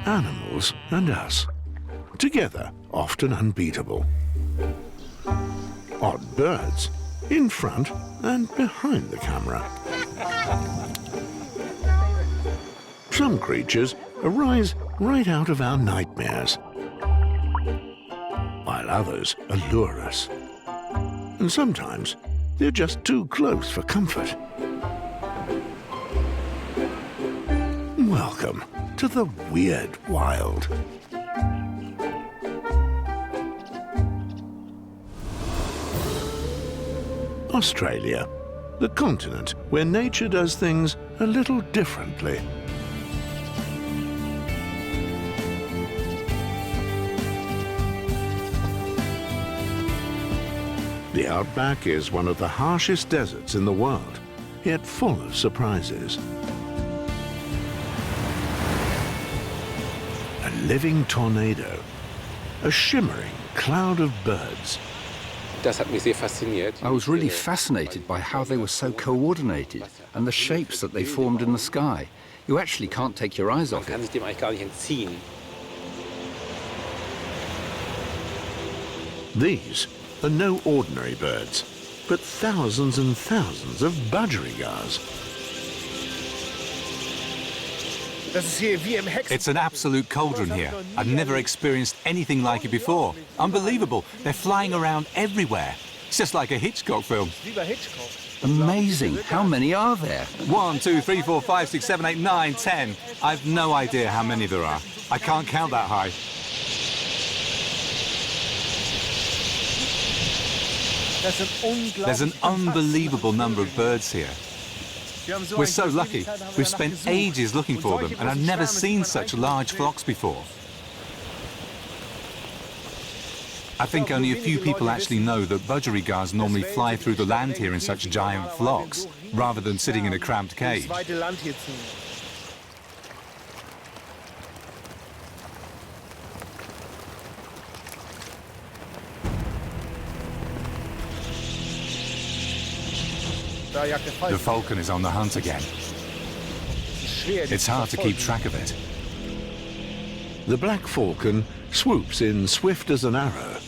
animals and us. Together, often unbeatable. Odd birds, in front and behind the camera. Some creatures arise right out of our nightmares, while others allure us. And sometimes they're just too close for comfort. Welcome to the weird wild. Australia, the continent where nature does things a little differently. The outback is one of the harshest deserts in the world, yet full of surprises. A living tornado, a shimmering cloud of birds. I was really fascinated by how they were so coordinated and the shapes that they formed in the sky. You actually can't take your eyes off it. These are no ordinary birds, but thousands and thousands of budgerigars. It's an absolute cauldron here. I've never experienced anything like it before. Unbelievable. They're flying around everywhere. It's just like a Hitchcock film. Amazing. How many are there? 1, 2, 3, 4, 5, 6, 7, 8, 9, 10. I've no idea how many there are. I can't count that high. There's an unbelievable number of birds here. We're so lucky. We've spent ages looking for them, and I've never seen such large flocks before. I think only a few people actually know that budgerigars normally fly through the land here in such giant flocks, rather than sitting in a cramped cage. The falcon is on the hunt again. It's hard to keep track of it. The black falcon swoops in swift as an arrow.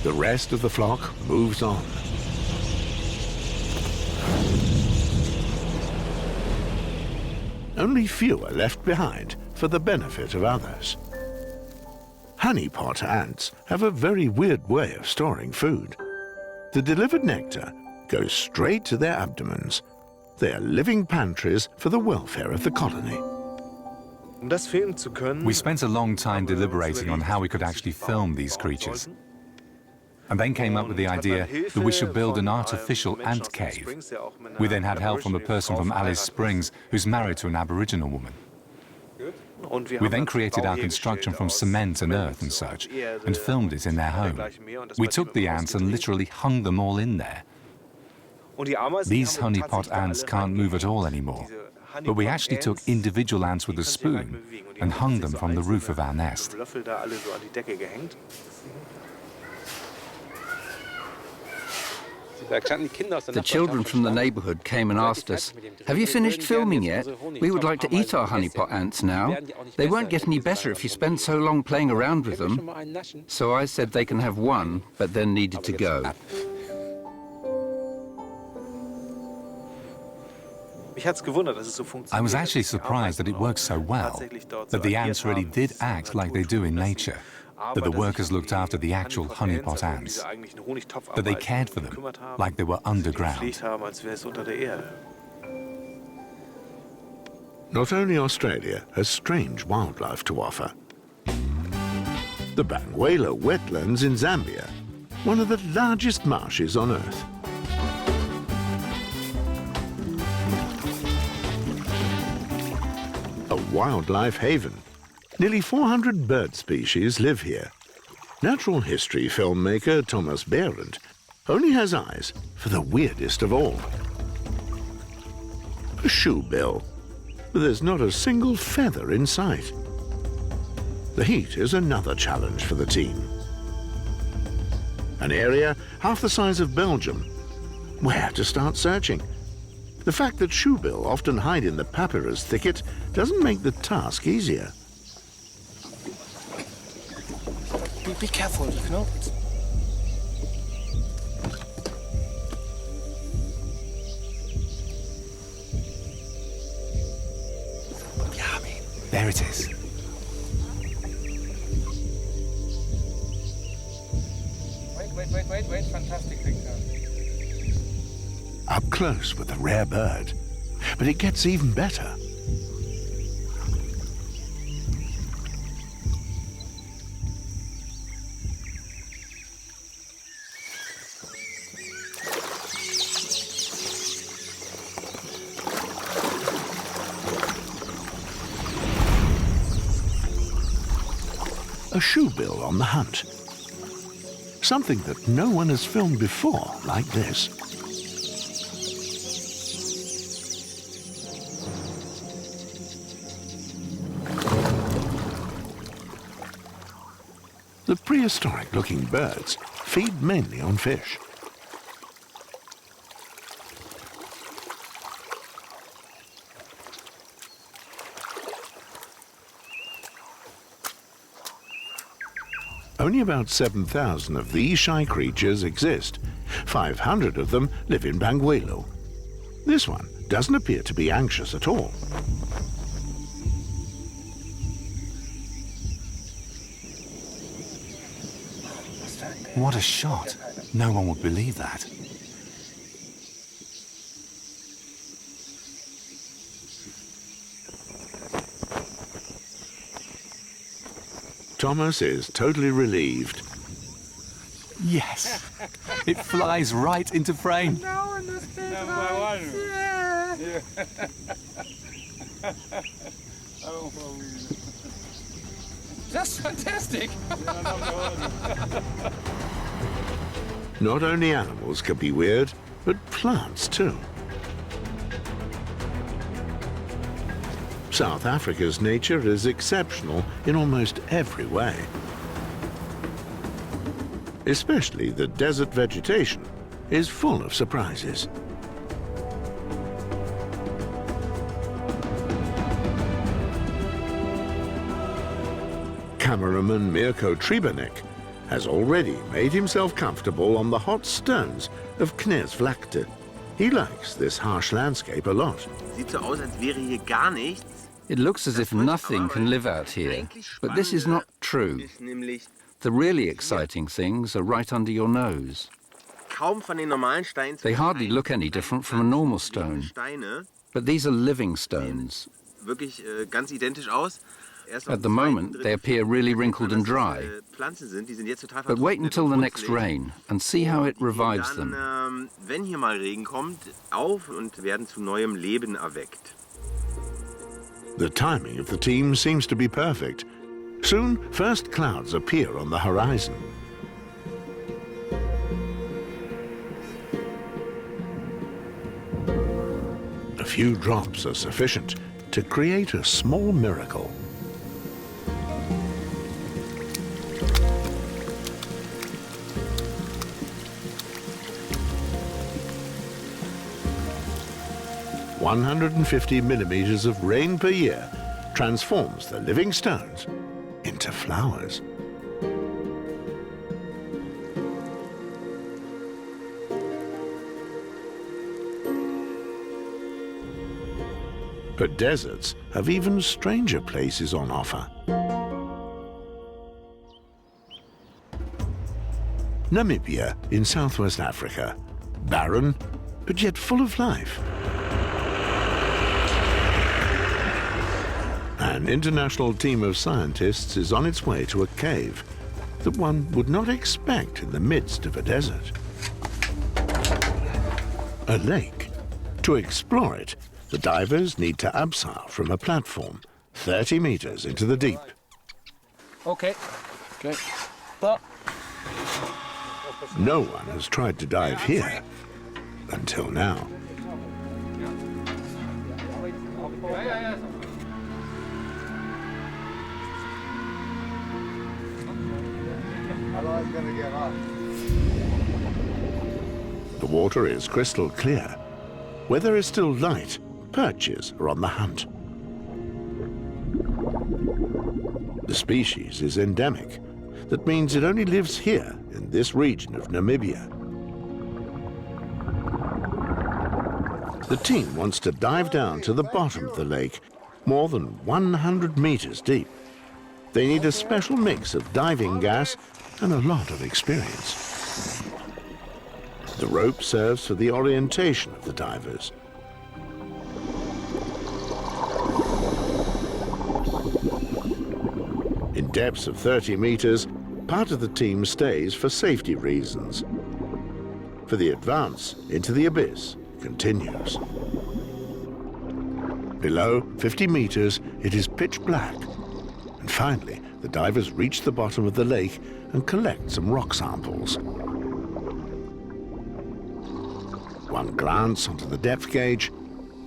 The rest of the flock moves on. Only few are left behind for the benefit of others. Honeypot ants have a very weird way of storing food. The delivered nectar goes straight to their abdomens. They are living pantries for the welfare of the colony. We spent a long time deliberating on how we could actually film these creatures, and then came up with the idea that we should build an artificial ant cave. We then had help from a person from Alice Springs who's married to an Aboriginal woman. We then created our construction from cement and earth and such, and filmed it in their home. We took the ants and literally hung them all in there. These honeypot ants can't move at all anymore, but we actually took individual ants with a spoon and hung them from the roof of our nest. The children from the neighborhood came and asked us, "Have you finished filming yet? We would like to eat our honeypot ants now. They won't get any better if you spend so long playing around with them." So I said they can have one, but then needed to go. I was actually surprised that it worked so well, that the ants really did act like they do in nature, that the workers looked after the actual honeypot ants, that they cared for them like they were underground. Not only Australia has strange wildlife to offer. The Bangwela wetlands in Zambia, one of the largest marshes on Earth. A wildlife haven. Nearly 400 bird species live here. Natural history filmmaker Thomas Behrendt only has eyes for the weirdest of all. A shoebill, but there's not a single feather in sight. The heat is another challenge for the team. an area half the size of Belgium. Where to start searching? The fact that shoebill often hide in the papyrus thicket doesn't make the task easier. Be careful, you know. There it is. Wait. Fantastic picture. Up close with a rare bird. But it gets even better. A shoebill on the hunt. Something that no one has filmed before like this. The prehistoric-looking birds feed mainly on fish. Only about 7,000 of these shy creatures exist. 500 of them live in Bangweolo. This one doesn't appear to be anxious at all. What a shot. No one would believe that. Thomas is totally relieved. Yes. It flies right into frame. Number one. Yeah. That's fantastic. Not only animals can be weird, but plants too. South Africa's nature is exceptional in almost every way. Especially the desert vegetation is full of surprises. Cameraman Mirko Tribanek has already made himself comfortable on the hot stones of Knersvlakte. He likes this harsh landscape a lot. Sieht so aus, als wäre hier gar nichts. It looks as if nothing can live out here, but this is not true. Ist nämlich The really exciting things are right under your nose. kaum von den normalen Steinen zu They hardly unterscheiden. look any different from a normal stone, Steine but these are living stones. wirklich ganz identisch aus. Erst auf At the dem zweiten, moment, dritten they appear really wrinkled and dass das, dry, Pflanzen sind, die sind jetzt total but wait vertrocknet until the und next runzlig. rain and see how it Die gehen revives dann, them. wenn hier mal Regen kommt, auf und werden zu neuem Leben erweckt. The timing of the team seems to be perfect. Soon, first clouds appear on the horizon. A few drops are sufficient to create a small miracle. "150 millimeters of rain per year transforms the living stones into flowers." But deserts have even stranger places on offer. Namibia in Southwest Africa. Barren, but yet full of life. An international team of scientists is on its way to a cave that one would not expect in the midst of a desert. A lake. To explore it, the divers need to abseil from a platform 30 meters into the deep. Okay. Stop. No one has tried to dive here until now. Otherwise, gonna get off. The water is crystal clear. Where there is still light, perches are on the hunt. The species is endemic. That means it only lives here in this region of Namibia. The team wants to dive down to the bottom of the lake, more than 100 meters deep. They need a special mix of diving gas and a lot of experience. The rope serves for the orientation of the divers. In depths of 30 meters, part of the team stays for safety reasons. For the advance into the abyss continues. Below 50 meters, it is pitch black. And finally, the divers reach the bottom of the lake and collect some rock samples. One glance onto the depth gauge,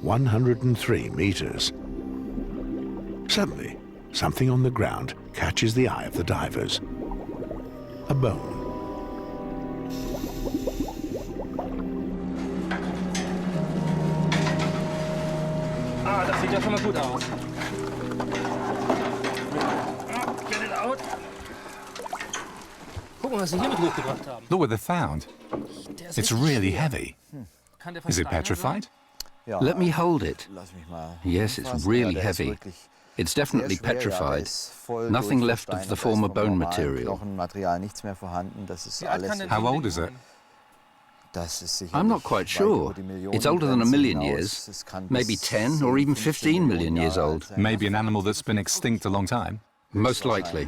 103 meters. Suddenly, something on the ground catches the eye of the divers. A bone. Ah, das sieht ja schon mal gut aus. Get it out. Guck mal, was sie hier mit hochgebracht haben. Look what they found. It's really heavy. Is it petrified? Let me hold it. Yes, it's really heavy. It's definitely petrified. Nothing left of the former bone material. How old is it? I'm not quite sure. It's older than 1 million years, maybe 10 or even 15 million years old. Maybe an animal that's been extinct a long time? Most likely.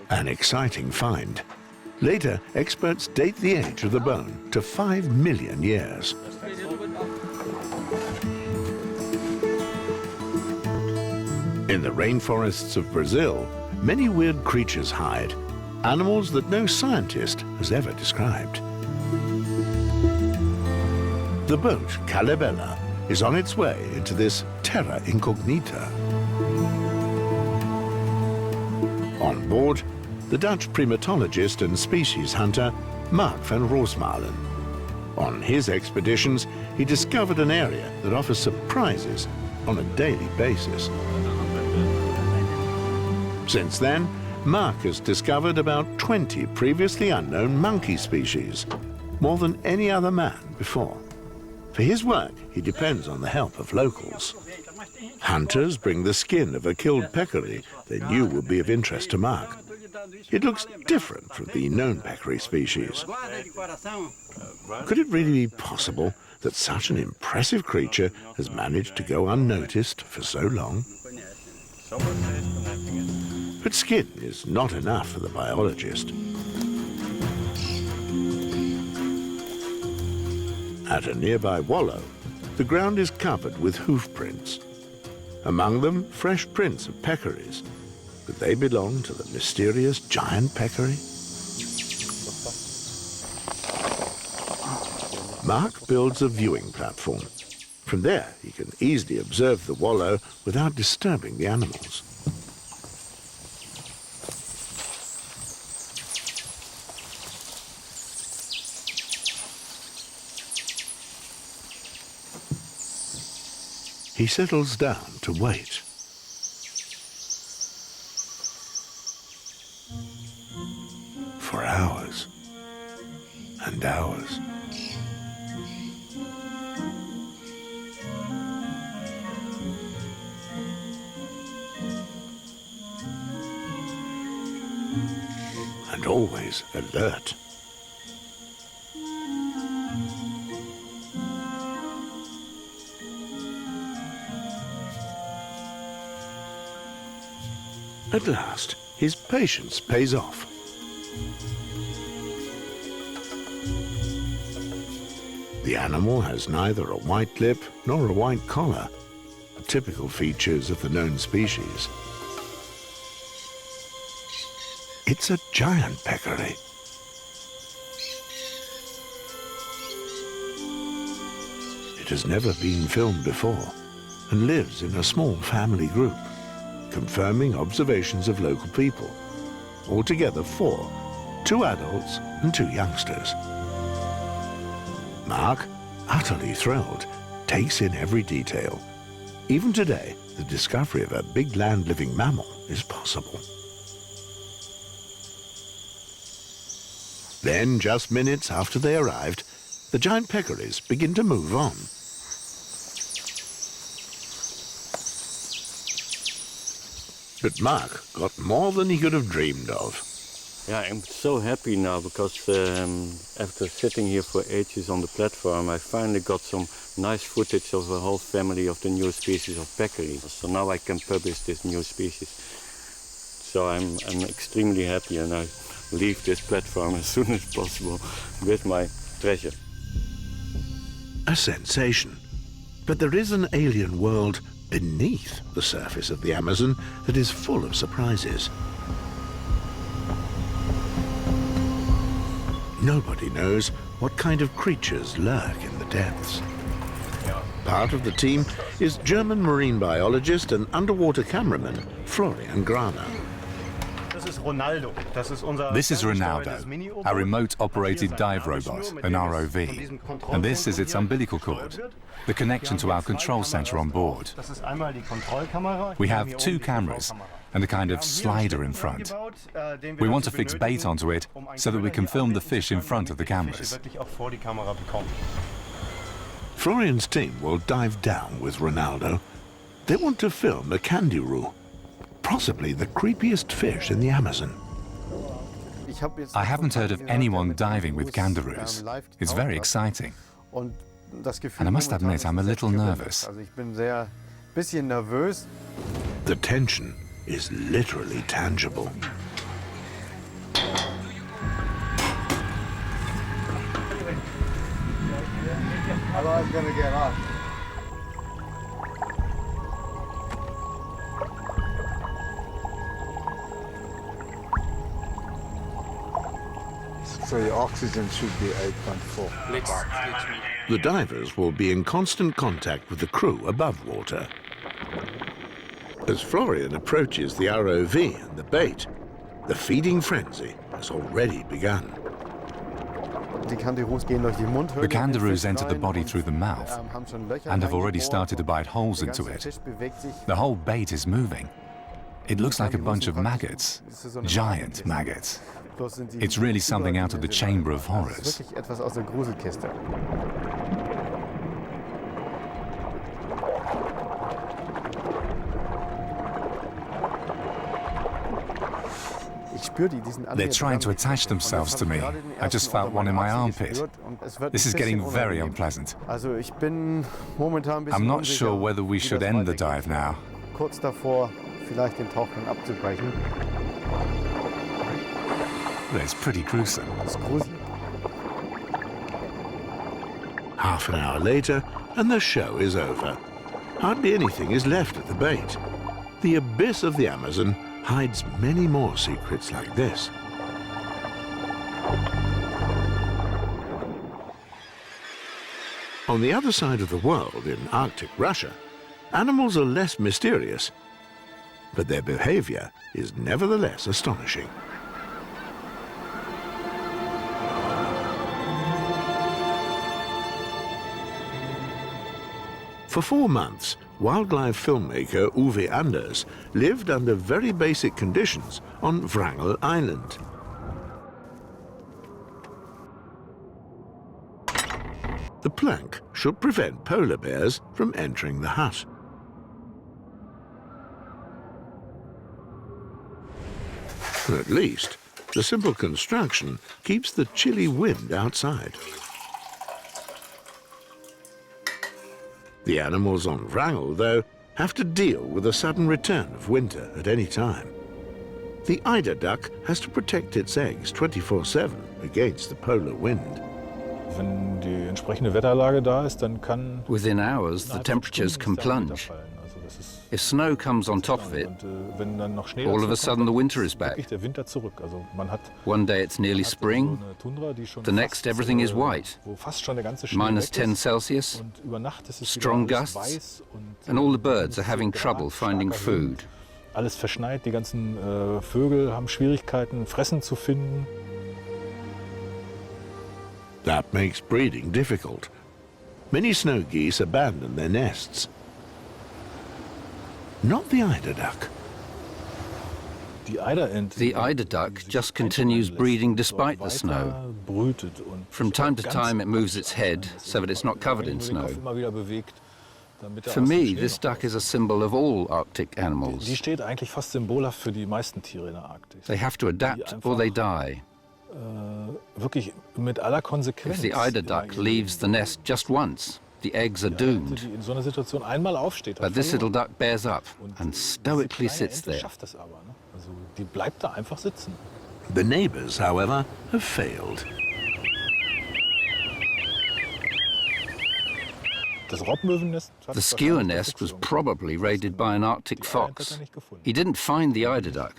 An exciting find. Later, experts date the age of the bone to 5 million years. In the rainforests of Brazil, many weird creatures hide, animals that no scientist has ever described. The boat, Calabella, is on its way into this terra incognita. On board, the Dutch primatologist and species hunter, Mark van Roosmalen. On his expeditions, he discovered an area that offers surprises on a daily basis. Since then, Mark has discovered about 20 previously unknown monkey species, more than any other man before. For his work, he depends on the help of locals. Hunters bring the skin of a killed peccary they knew would be of interest to Mark. It looks different from the known peccary species. Could it really be possible that such an impressive creature has managed to go unnoticed for so long? But skin is not enough for the biologist. At a nearby wallow, the ground is covered with hoof prints. Among them, fresh prints of peccaries. Could they belong to the mysterious giant peccary? Mark builds a viewing platform. From there, he can easily observe the wallow without disturbing the animals. He settles down to wait. For hours and hours. And always alert. At last, his patience pays off. The animal has neither a white lip nor a white collar, typical features of the known species. It's a giant peccary. It has never been filmed before and lives in a small family group, confirming observations of local people. Altogether 4, 2 adults and 2 youngsters. Mark, utterly thrilled, takes in every detail. Even today, the discovery of a big land-living mammal is possible. Then, just minutes after they arrived, the giant peccaries begin to move on. But Mark got more than he could have dreamed of. Yeah, I'm so happy now because after sitting here for ages on the platform, I finally got some nice footage of a whole family of the new species of peccary. So now I can publish this new species. So I'm extremely happy, and I leave this platform as soon as possible with my treasure. A sensation. But there is an alien world beneath the surface of the Amazon that is full of surprises. Nobody knows what kind of creatures lurk in the depths. Part of the team is German marine biologist and underwater cameraman Florian Graner. This is Ronaldo, our remote-operated dive robot, an ROV. And this is its umbilical cord, the connection to our control center on board. We have 2 cameras and a kind of slider in front. We want to fix bait onto it so that we can film the fish in front of the cameras. Florian's team will dive down with Ronaldo. They want to film a kangaroo, possibly the creepiest fish in the Amazon. I haven't heard of anyone diving with kangaroos. It's very exciting. And I must admit, I'm a little nervous. The tension is literally tangible. I'm gonna get up. So the oxygen should be 8.4. The divers will be in constant contact with the crew above water. As Florian approaches the ROV and the bait, the feeding frenzy has already begun. The kangaroos enter the body through the mouth and have already started to bite holes into it. The whole bait is moving. It looks like a bunch of maggots, giant maggots. It's really something out of the Chamber of Horrors. They're trying to attach themselves to me. I just felt one in my armpit. This is getting very unpleasant. I'm not sure whether we should end the dive now. It's pretty gruesome. Half an hour later, and the show is over. Hardly anything is left of the bait. The abyss of the Amazon hides many more secrets like this. On the other side of the world, in Arctic Russia, animals are less mysterious, but their behavior is nevertheless astonishing. For 4 months, wildlife filmmaker Uwe Anders lived under very basic conditions on Wrangel Island. The plank should prevent polar bears from entering the hut. At least, the simple construction keeps the chilly wind outside. The animals on Wrangel, though, have to deal with a sudden return of winter at any time. The eider duck has to protect its eggs 24/7 against the polar wind. Within hours, the temperatures can plunge. If snow comes on top of it, all of a sudden the winter is back. One day it's nearly spring, the next everything is white. -10 Celsius, strong gusts, and all the birds are having trouble finding food. Alles verschneit, die ganzen Vögel haben Schwierigkeiten, Fressen zu finden. That makes breeding difficult. Many snow geese abandon their nests. Not the eider duck. The eider duck just continues breeding despite the snow. From time to time it moves its head so that it's not covered in snow. For me, this duck is a symbol of all Arctic animals. They have to adapt or they die. If the eider duck leaves the nest just once, the eggs are doomed. But this little duck bears up and stoically sits there. The neighbors, however, have failed. The skewer nest was probably raided by an Arctic fox. He didn't find the eider duck.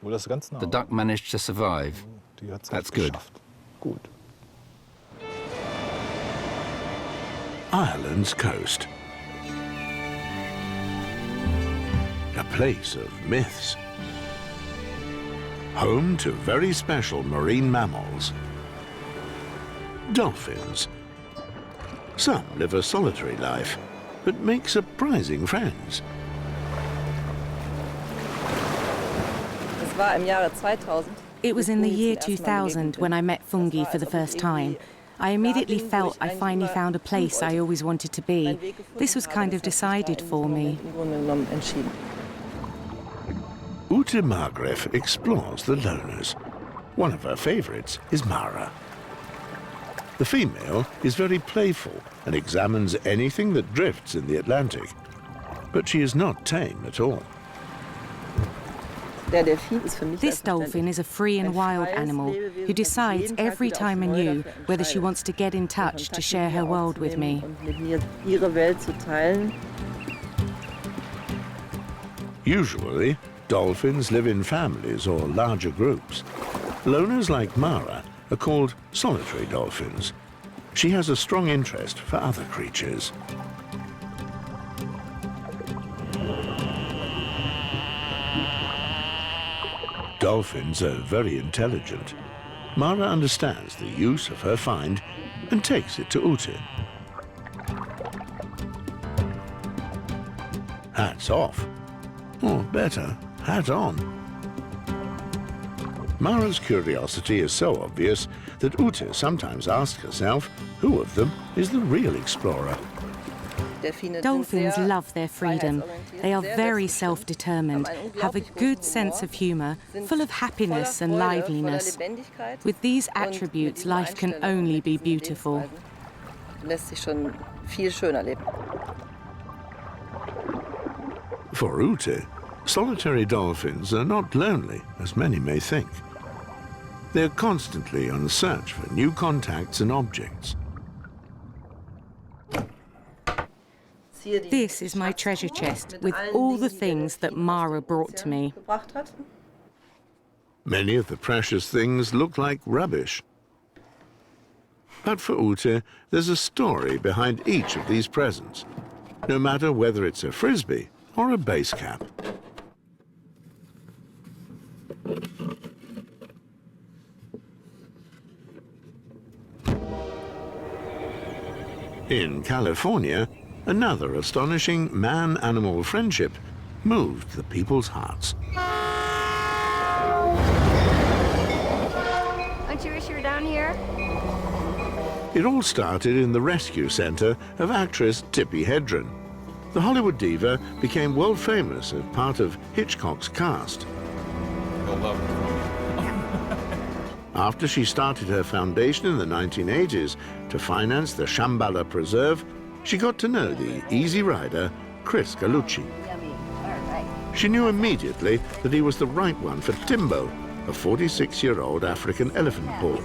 The duck managed to survive. That's good. Ireland's coast. A place of myths. Home to very special marine mammals. Dolphins. Some live a solitary life, but make surprising friends. It was in the year 2000 when I met Fungi for the first time. I immediately felt I finally found a place I always wanted to be. This was kind of decided for me. Ute Margreff explores the loners. One of her favorites is Mara. The female is very playful and examines anything that drifts in the Atlantic. But she is not tame at all. This dolphin is a free and wild animal who decides every time anew whether she wants to get in touch to share her world with me. Usually, dolphins live in families or larger groups. Loners like Mara are called solitary dolphins. She has a strong interest for other creatures. Dolphins are very intelligent. Mara understands the use of her find and takes it to Ute. Hats off. Or better, hat on. Mara's curiosity is so obvious that Ute sometimes asks herself who of them is the real explorer. Dolphins love their freedom. They are very self-determined, have a good sense of humor, full of happiness and liveliness. With these attributes, life can only be beautiful. For Ute, solitary dolphins are not lonely, as many may think. They're constantly on the search for new contacts and objects. This is my treasure chest with all the things that Mara brought to me. Many of the precious things look like rubbish. But for Ute, there's a story behind each of these presents, no matter whether it's a frisbee or a base cap. In California, another astonishing man-animal friendship moved the people's hearts. Don't you wish you were down here? It all started in the rescue center of actress Tippi Hedren. The Hollywood diva became world famous as part of Hitchcock's cast. After she started her foundation in the 1980s to finance the Shambhala Preserve, she got to know the Easy Rider, Chris Gallucci. She knew immediately that he was the right one for Timbo, a 46-year-old African elephant bull.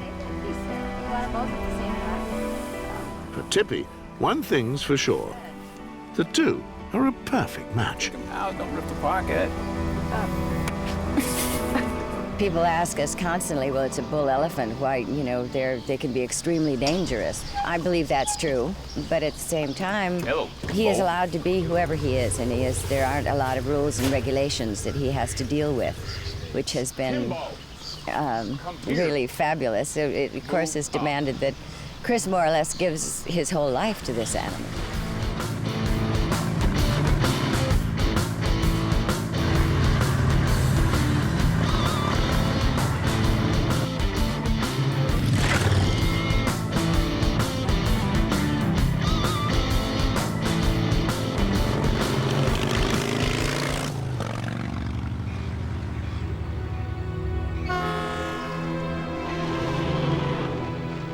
For Tippi, one thing's for sure. The two are a perfect match. Don't rip the pocket. People ask us constantly, well, it's a bull elephant. Why, you know, they can be extremely dangerous. I believe that's true, but at the same time, he is allowed to be whoever he is, and there aren't a lot of rules and regulations that he has to deal with, which has been really fabulous. It, of course, has demanded that Chris more or less gives his whole life to this animal.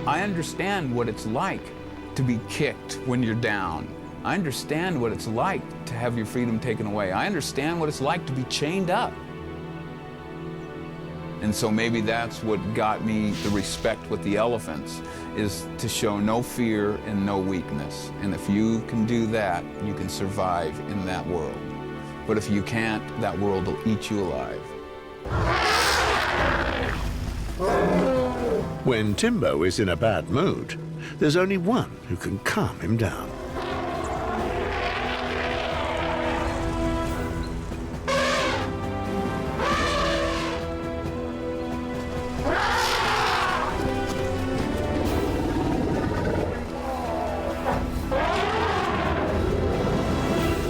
I understand what it's like to be kicked when you're down. I understand what it's like to have your freedom taken away. I understand what it's like to be chained up. And so maybe that's what got me the respect with the elephants, is to show no fear and no weakness. And if you can do that, you can survive in that world. But if you can't, that world will eat you alive. When Timbo is in a bad mood, there's only one who can calm him down.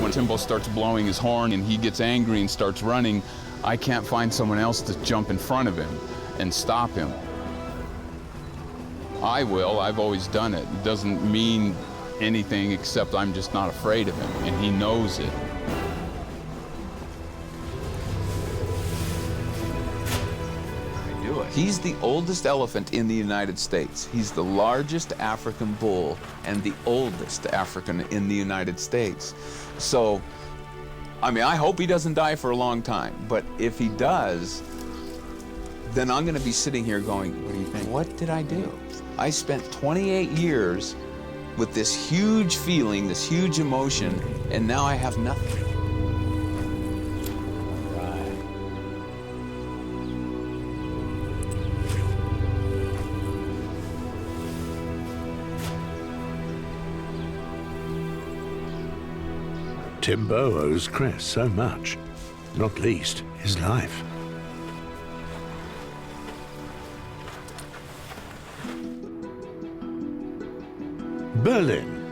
When Timbo starts blowing his horn and he gets angry and starts running, I can't find someone else to jump in front of him and stop him. I will. I've always done it. It doesn't mean anything except I'm just not afraid of him, and he knows it. He's the oldest elephant in the United States. He's the largest African bull and the oldest African in the United States. So, I mean, I hope he doesn't die for a long time, but if he does, then I'm gonna be sitting here going, what do you think? What did I do? I spent 28 years with this huge feeling, this huge emotion, and now I have nothing. Timbo owes Chris so much, not least his life. Berlin.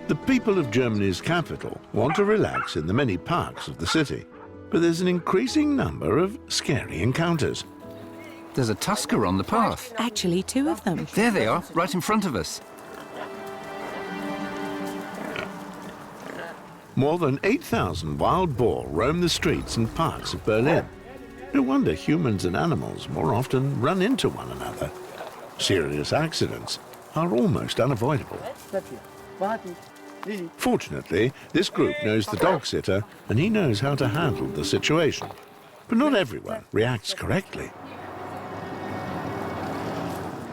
The people of Germany's capital want to relax in the many parks of the city, but there's an increasing number of scary encounters. There's a tusker on the path. Actually, 2 of them. There they are, right in front of us. More than 8,000 wild boar roam the streets and parks of Berlin. No wonder humans and animals more often run into one another. Serious accidents are almost unavoidable. Fortunately, this group knows the dog sitter and he knows how to handle the situation. But not everyone reacts correctly.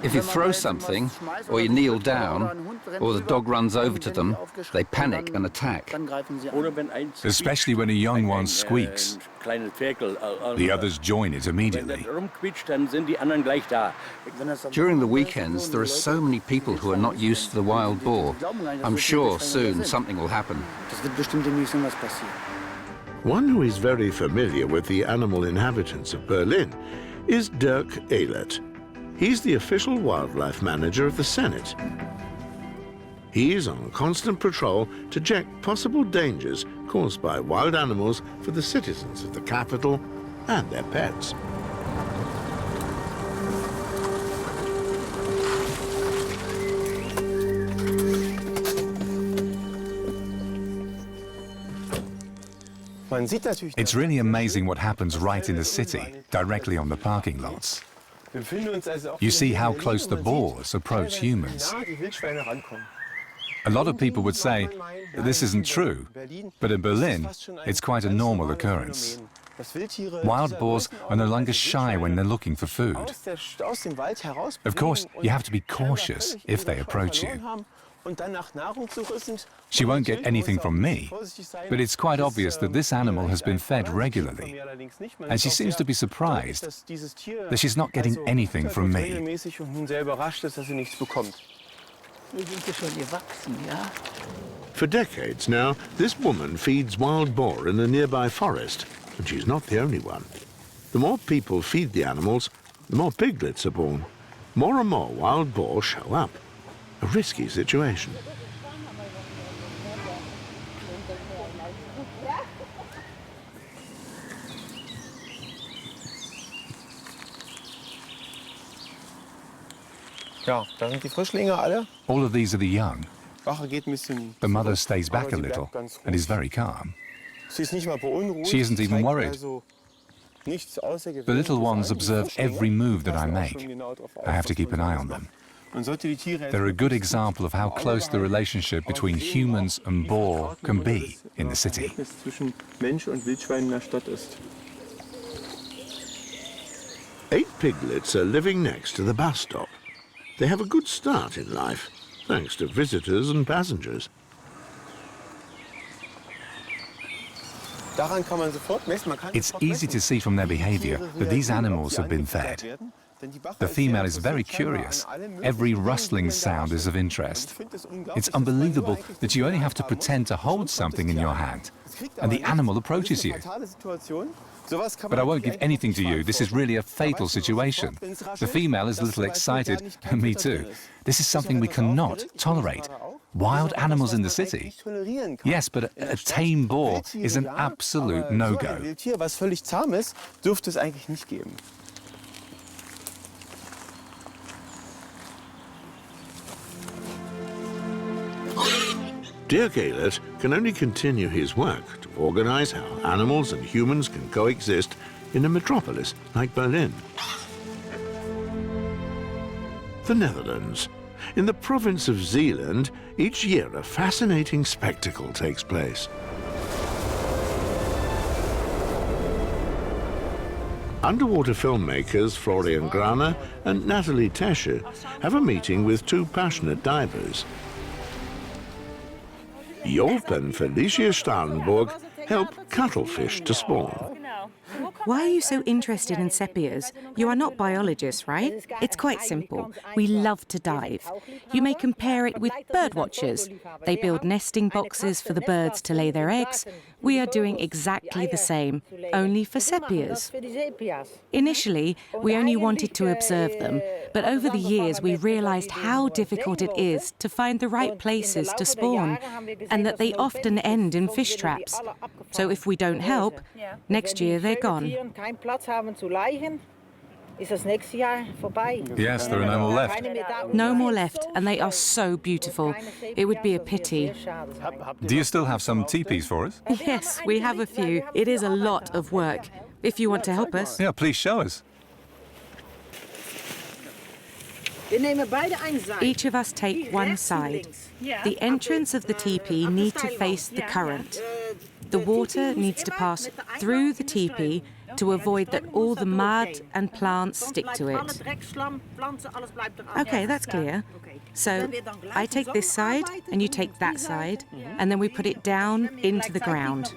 If you throw something, or you kneel down, or the dog runs over to them, they panic and attack. Especially when a young one squeaks. The others join it immediately. During the weekends, there are so many people who are not used to the wild boar. I'm sure soon something will happen. One who is very familiar with the animal inhabitants of Berlin is Dirk Ehlert. He's the official wildlife manager of the Senate. He is on constant patrol to check possible dangers caused by wild animals for the citizens of the capital and their pets. It's really amazing what happens right in the city, directly on the parking lots. You see how close the boars approach humans. A lot of people would say this isn't true, but in Berlin, it's quite a normal occurrence. Wild boars are no longer shy when they're looking for food. Of course, you have to be cautious if they approach you. She won't get anything from me, but it's quite obvious that this animal has been fed regularly, and she seems to be surprised that she's not getting anything from me. For decades now, this woman feeds wild boar in a nearby forest, and she's not the only one. The more people feed the animals, the more piglets are born. More and more wild boar show up. a risky situation. Ja, da sind die Frischlinge alle. All of these are the young. Wache geht ein bisschen The mother zurück, stays back aber a sie little bleibt ganz and is ruhig. very calm. Sie ist nicht mal beunruhigt. She isn't even zeigt worried. also nichts Außergewöhnliches The little ones an. Die observe Frischlinge every move that I passen auch make. schon genau drauf auf, I have to was keep man an eye alles on macht. them. Man sollte die Tiere They're a good etwas example of how im Auge close the behalten. relationship Aber between sie sehen humans auch, and wie boar can be verhältnismäßig in the das city. Verhältnis zwischen Mensch und Wildschwein in der Stadt ist. 8 piglets are living next to the bus stop. They have a good start in life, thanks to visitors and passengers. Daran kann man sofort messen. Man kann It's sofort easy to messen, see from their wie die behavior Tiere that these reagieren, ob animals sie have been angefüttert fed. werden. Denn die Wache The ist sehr female is very interessiert scheinbar curious. an alle möglichen Every Dingen, die rustling man da sound is of achtet. interest. Ich finde es unglaublich, It's dass man nur unbelievable eigentlich that you only have to haben muss. pretend to hold Sonst kommt something das in Tier your an. hand, Es kriegt and the aber animal nichts. approaches Das ist you. eine fatale Situation. Sowas kann But I man won't give eigentlich anything nicht to you. This is really a fatal situation. The female is a little excited, and me too. This is something we cannot tolerate. Wild animals in the city? Yes, but a tame boar is an absolute no-go. Ein Wildtier, was völlig zahm ist, dürfte es eigentlich nicht geben. Dirk Ehlert can only continue his work to organize how animals and humans can coexist in a metropolis like Berlin. The Netherlands. In the province of Zeeland, each year a fascinating spectacle takes place. Underwater filmmakers Florian Graner and Natalie Tesche have a meeting with 2 passionate divers. Joop and Felicia Stalenburg help cuttlefish to spawn. Why are you so interested in sepias? You are not biologists, right? It's quite simple. We love to dive. You may compare it with bird watchers. They build nesting boxes for the birds to lay their eggs. We are doing exactly the same, only for sepias. Initially, we only wanted to observe them, but over the years we realized how difficult it is to find the right places to spawn, and that they often end in fish traps. So if we don't help, next year they're gone. Yes, there are no more left. No more left, and they are so beautiful. It would be a pity. Do you still have some teepees for us? Yes, we have a few. It is a lot of work. If you want to help us. Yeah, please show us. Each of us take one side. The entrance of the teepee needs to face the current. The water needs to pass through the teepee to avoid that all the mud and plants stick to it. Okay, that's clear. So I take this side and you take that side, and then we put it down into the ground.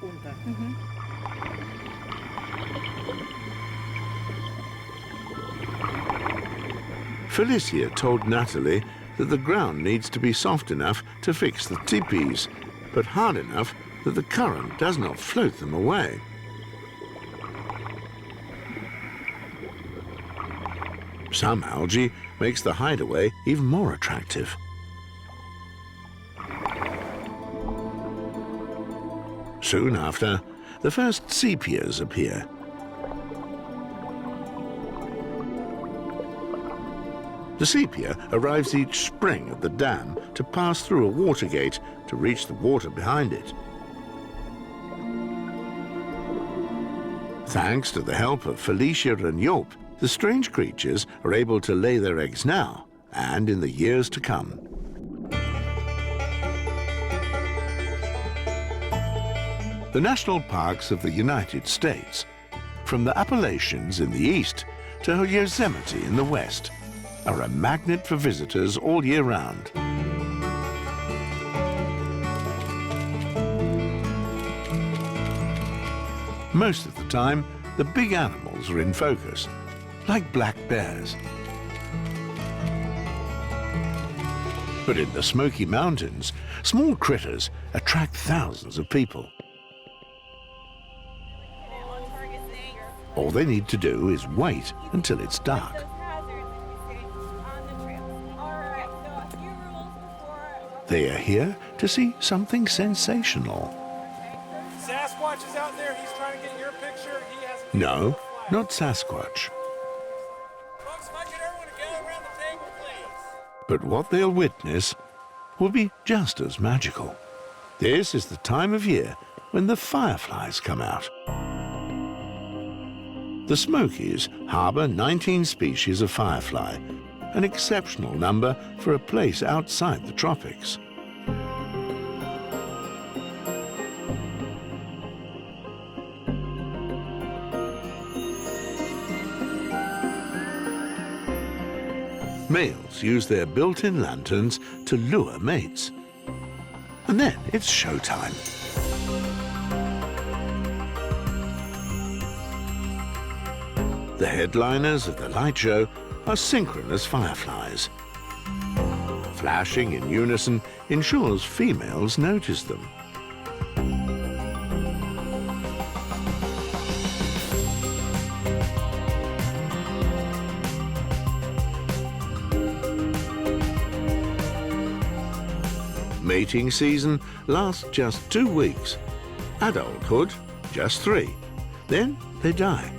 Felicia told Natalie that the ground needs to be soft enough to fix the teepees, but hard enough that the current does not float them away. Some algae makes the hideaway even more attractive. Soon after, the first sepias appear. The sepia arrives each spring at the dam to pass through a water gate to reach the water behind it. Thanks to the help of Felicia and Joop, the strange creatures are able to lay their eggs now and in the years to come. The national parks of the United States, from the Appalachians in the east to Yosemite in the west, are a magnet for visitors all year round. Most of the time, the big animals are in focus, like black bears. But in the Smoky Mountains, small critters attract thousands of people. All they need to do is wait until it's dark. They are here to see something sensational. Sasquatch is out there. He's trying to get your picture. He has No, not Sasquatch. Folks, if I get everyone to gather around the table, please. But what they'll witness will be just as magical. This is the time of year when the fireflies come out. The Smokies harbour 19 species of firefly, an exceptional number for a place outside the tropics. Males use their built-in lanterns to lure mates. And then it's showtime. The headliners of the light show are synchronous fireflies. Flashing in unison ensures females notice them. Mating season lasts just 2 weeks. Adulthood, just 3. Then they die.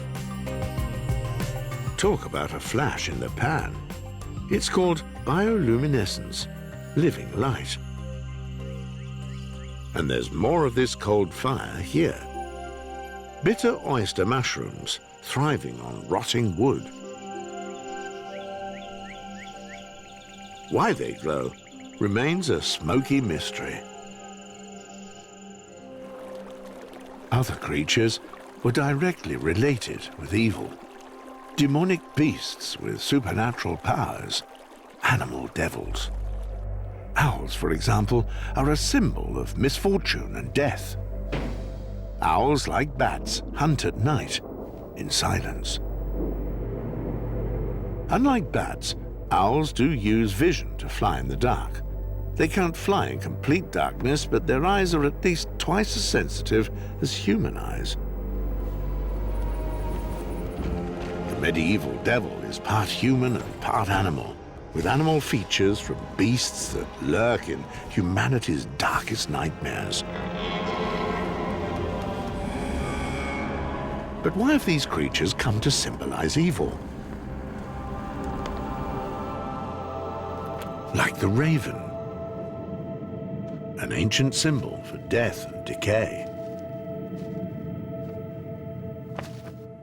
Talk about a flash in the pan. It's called bioluminescence, living light. And there's more of this cold fire here. Bitter oyster mushrooms thriving on rotting wood. Why they glow remains a smoky mystery. Other creatures were directly related with evil. Demonic beasts with supernatural powers, animal devils. Owls, for example, are a symbol of misfortune and death. Owls, like bats, hunt at night, in silence. Unlike bats, owls do use vision to fly in the dark. They can't fly in complete darkness, but their eyes are at least twice as sensitive as human eyes. The medieval devil is part human and part animal, with animal features from beasts that lurk in humanity's darkest nightmares. But why have these creatures come to symbolize evil? Like the raven, an ancient symbol for death and decay.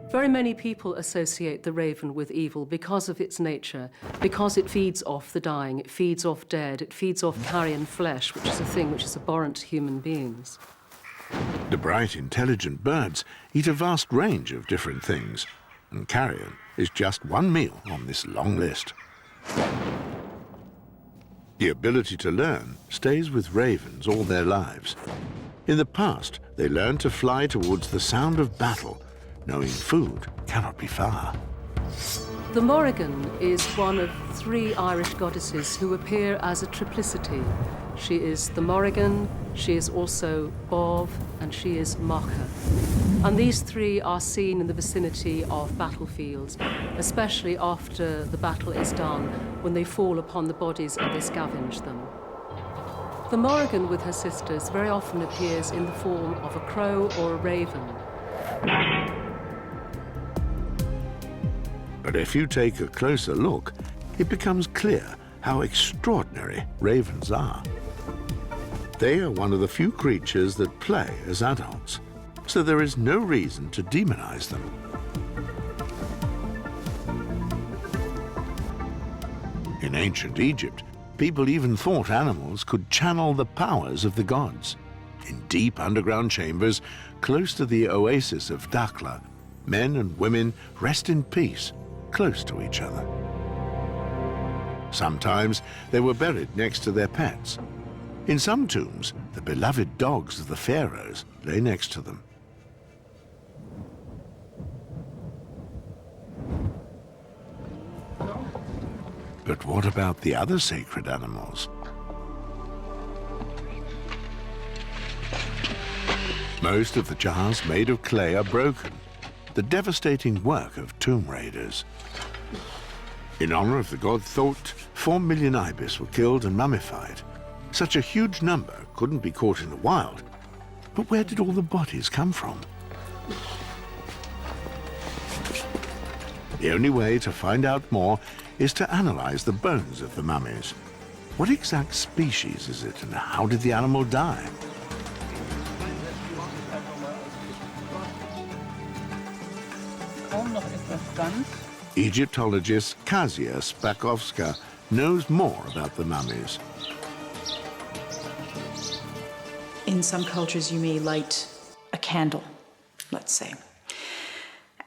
Very many people associate the raven with evil because of its nature, because it feeds off the dying, it feeds off dead, it feeds off carrion flesh, which is a thing which is abhorrent to human beings. The bright, intelligent birds eat a vast range of different things, and carrion is just one meal on this long list. The ability to learn stays with ravens all their lives. In the past, they learned to fly towards the sound of battle, knowing food cannot be far. The Morrigan is one of 3 Irish goddesses who appear as a triplicity. She is the Morrigan, she is also Bov, and she is Macha. And these 3 are seen in the vicinity of battlefields, especially after the battle is done, when they fall upon the bodies and they scavenge them. The Morrigan with her sisters very often appears in the form of a crow or a raven. But if you take a closer look, it becomes clear how extraordinary ravens are. They are one of the few creatures that play as adults, so there is no reason to demonize them. In ancient Egypt, people even thought animals could channel the powers of the gods. In deep underground chambers, close to the oasis of Dakhla, men and women rest in peace, close to each other. Sometimes they were buried next to their pets. In some tombs, the beloved dogs of the pharaohs lay next to them. But what about the other sacred animals? Most of the jars made of clay are broken, the devastating work of tomb raiders. In honor of the god Thoth, 4 million ibis were killed and mummified. Such a huge number couldn't be caught in the wild. But where did all the bodies come from? The only way to find out more is to analyze the bones of the mummies. What exact species is it, and how did the animal die? Egyptologist Kasia Spakowska knows more about the mummies. In some cultures, you may light a candle, let's say,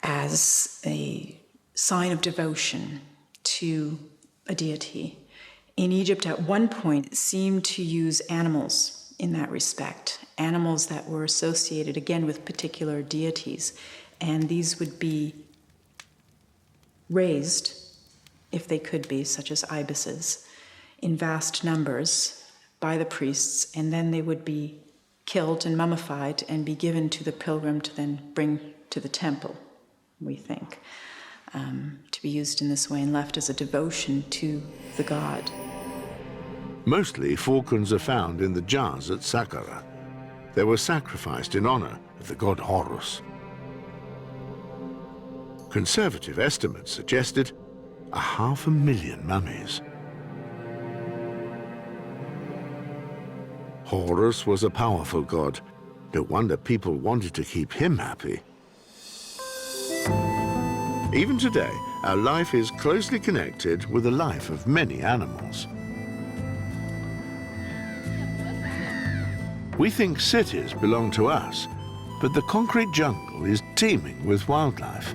as a sign of devotion to a deity. In Egypt, at one point, seemed to use animals in that respect, animals that were associated, again, with particular deities. And these would be raised, if they could be, such as ibises, in vast numbers by the priests, and then they would be killed and mummified and be given to the pilgrim to then bring to the temple, we think, to be used in this way and left as a devotion to the god. Mostly falcons are found in the jars at Saqqara. They were sacrificed in honor of the god Horus. Conservative estimates suggested 500,000 mummies. Horus was a powerful god. No wonder people wanted to keep him happy. Even today, our life is closely connected with the life of many animals. We think cities belong to us, but the concrete jungle is teeming with wildlife.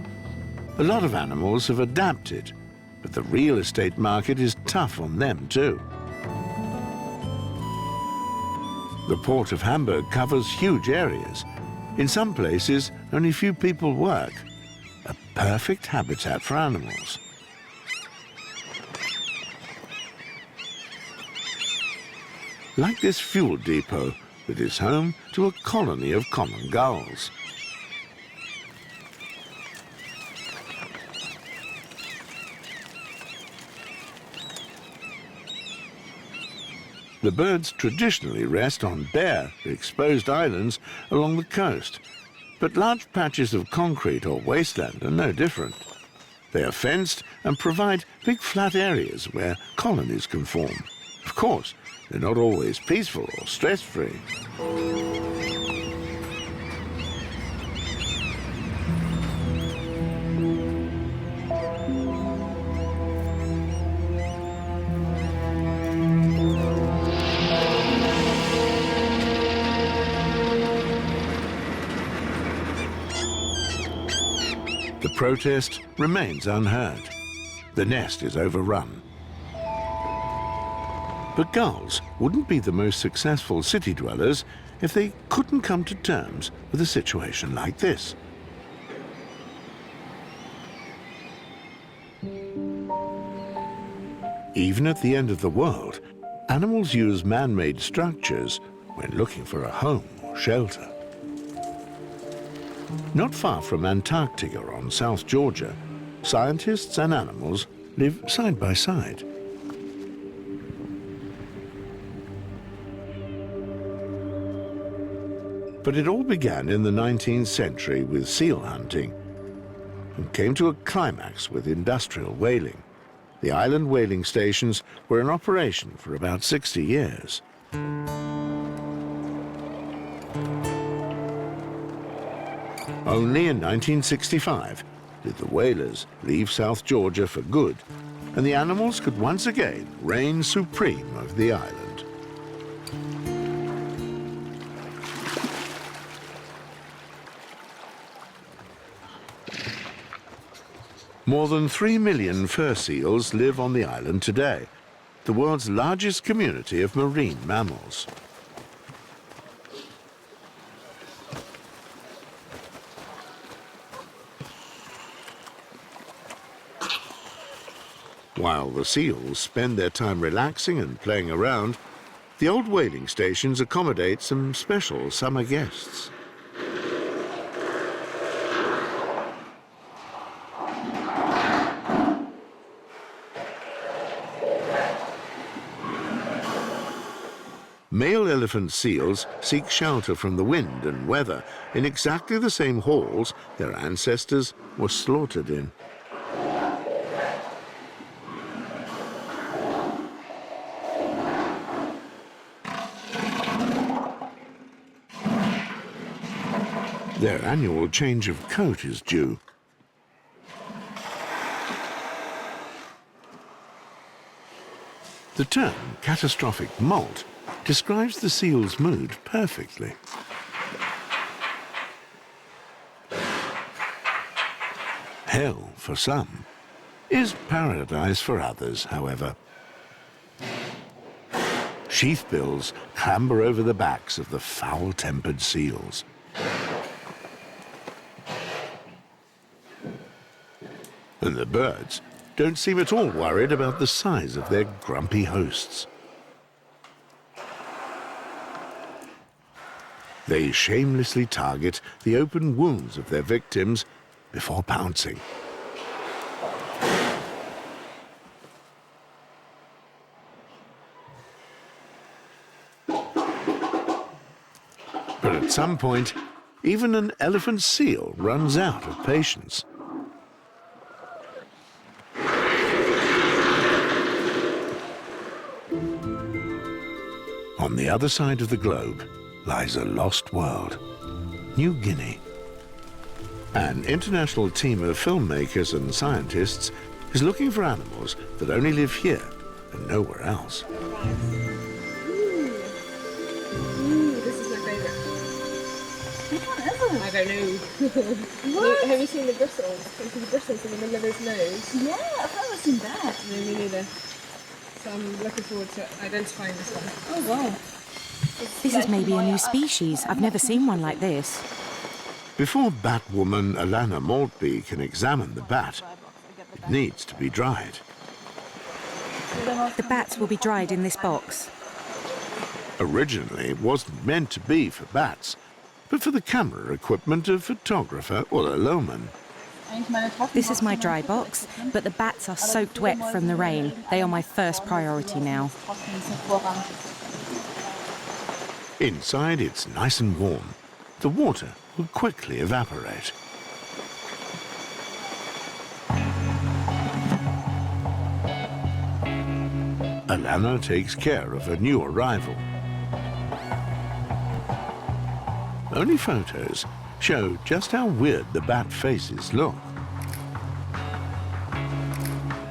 A lot of animals have adapted, but the real estate market is tough on them too. The port of Hamburg covers huge areas. In some places, only few people work. A perfect habitat for animals. Like this fuel depot that is home to a colony of common gulls. The birds traditionally rest on bare, exposed islands along the coast, but large patches of concrete or wasteland are no different. They are fenced and provide big flat areas where colonies can form. Of course, they're not always peaceful or stress-free. The protest remains unheard. The nest is overrun. But gulls wouldn't be the most successful city dwellers if they couldn't come to terms with a situation like this. Even at the end of the world, animals use man-made structures when looking for a home or shelter. Not far from Antarctica on South Georgia, scientists and animals live side by side. But it all began in the 19th century with seal hunting and came to a climax with industrial whaling. The island whaling stations were in operation for about 60 years. Only in 1965 did the whalers leave South Georgia for good, and the animals could once again reign supreme over the island. More than 3 million fur seals live on the island today, the world's largest community of marine mammals. While the seals spend their time relaxing and playing around, the old whaling stations accommodate some special summer guests. male elephant seals seek shelter from the wind and weather in exactly the same halls their ancestors were slaughtered in. Their annual change of coat is due. The term catastrophic molt describes the seal's mood perfectly. Hell for some is paradise for others, however. Sheathbills clamber over the backs of the foul-tempered seals. And the birds don't seem at all worried about the size of their grumpy hosts. They shamelessly target the open wounds of their victims before pouncing. But at some point, even an elephant seal runs out of patience. On the other side of the globe lies a lost world, New Guinea. An international team of filmmakers and scientists is looking for animals that only live here and nowhere else. This is my favourite. Which one is it? I don't know. What? Have you seen the bristles? Can you see the bristles in the middle of his nose? Yeah, I've never seen that. No, me neither. So I'm looking forward to identifying this one. Oh, wow. This is maybe a new species. I've never seen one like this. Before Batwoman Alana Maltby can examine the bat, it needs to be dried. The bats will be dried in this box. Originally, it wasn't meant to be for bats, but for the camera equipment of photographer Ulla Lohmann. This is my dry box, but the bats are soaked wet from the rain. They are my first priority now. Inside, it's nice and warm. The water will quickly evaporate. Alana takes care of her new arrival. Only photos show just how weird the bat faces look.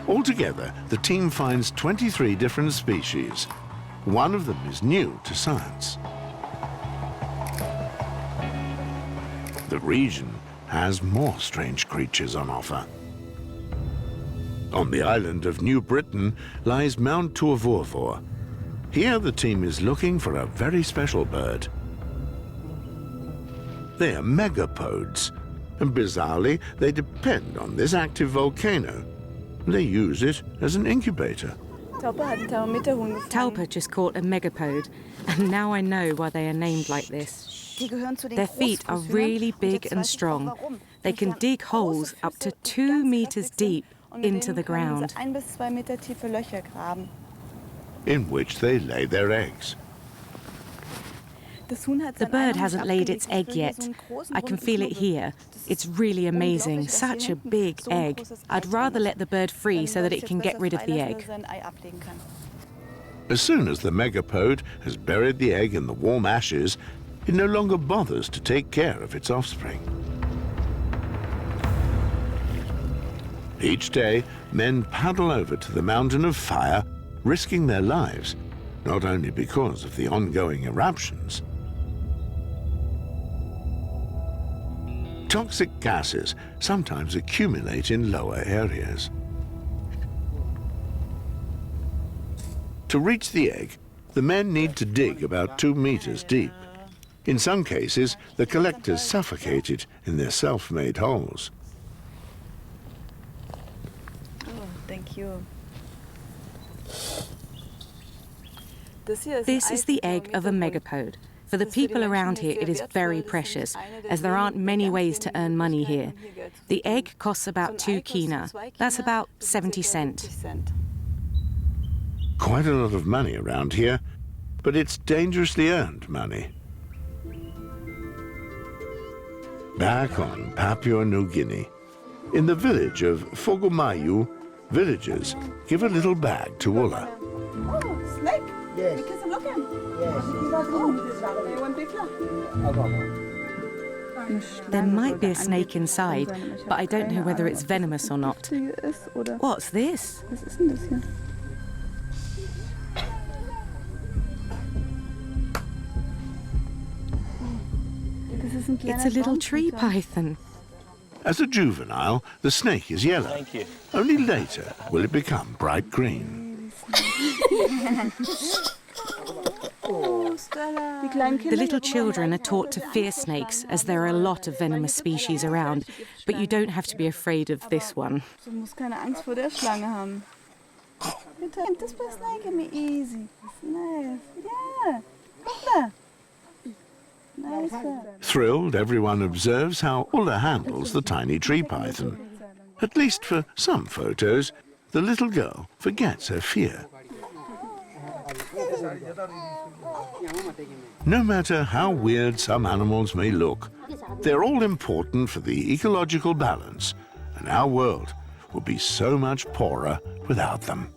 Altogether, the team finds 23 different species. One of them is new to science. The region has more strange creatures on offer. On the island of New Britain lies Mount Torvorvor. Here the team is looking for a very special bird. They are megapodes, and bizarrely, they depend on this active volcano. They use it as an incubator. Talpa just caught a megapode, and now I know why they are named like this. Their feet are really big and strong. They can dig holes up to 2 meters deep into the ground, in which they lay their eggs. The bird hasn't laid its egg yet. I can feel it here. It's really amazing. Such a big egg. I'd rather let the bird free so that it can get rid of the egg. As soon as the megapode has buried the egg in the warm ashes, it no longer bothers to take care of its offspring. Each day, men paddle over to the Mountain of Fire, risking their lives, not only because of the ongoing eruptions. Toxic gases sometimes accumulate in lower areas. To reach the egg, the men need to dig about 2 meters deep. In some cases, the collectors suffocate it in their self-made holes. Oh, thank you. This is the egg of a megapode. For the people around here, it is very precious, as there aren't many ways to earn money here. The egg costs about 2 kina. That's about 70 cents. Quite a lot of money around here, but it's dangerously earned money. Back on Papua New Guinea, in the village of Fogomayu, villagers give a little bag to Ulla. Oh, snake? Yes. Because I'm looking. Yes. There might be a snake inside, but I don't know whether it's venomous or not. What's this? It's a little tree python. As a juvenile, the snake is yellow. Thank you. Only later will it become bright green. The little children are taught to fear snakes, as there are a lot of venomous species around, but you don't have to be afraid of this one. Du musst keine Angst vor der Schlange haben. This snake can be easy. Nice. Yeah. Look there. Nice. Thrilled, everyone observes how Ulla handles the tiny tree python. At least for some photos, the little girl forgets her fear. No matter how weird some animals may look, they're all important for the ecological balance, and our world would be so much poorer without them.